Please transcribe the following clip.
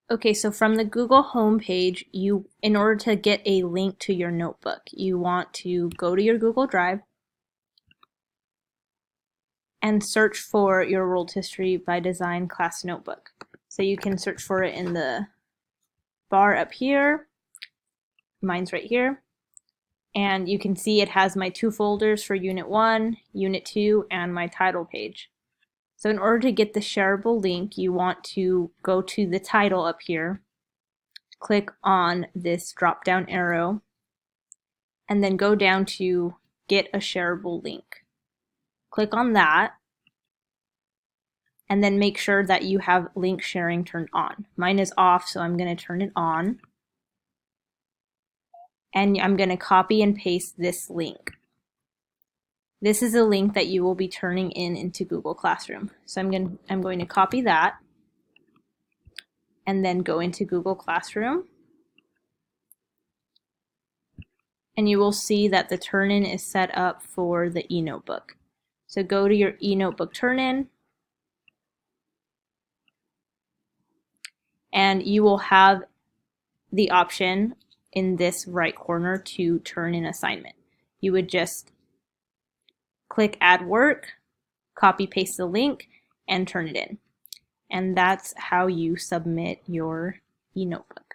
Okay, so from the Google homepage, in order to get a link to your notebook, you want to go to your Google Drive and search for your World History by Design class notebook. So you can search for it in the bar up here. Mine's right here. And you can see it has my 2 folders for Unit 1, Unit 2, and my title page. So in order to get the shareable link, you want to go to the title up here, click on this drop-down arrow, and then go down to Get a Shareable Link. Click on that, and then make sure that you have link sharing turned on. Mine is off, so I'm going to turn it on. And I'm going to copy and paste this link. This is a link that you will be turning into Google Classroom. So I'm going to copy that and then go into Google Classroom. And you will see that the turn-in is set up for the eNotebook. So go to your eNotebook turn-in, and you will have the option in this right corner to turn in assignment. You would just click Add Work, copy paste the link, and turn it in. And that's how you submit your eNotebook.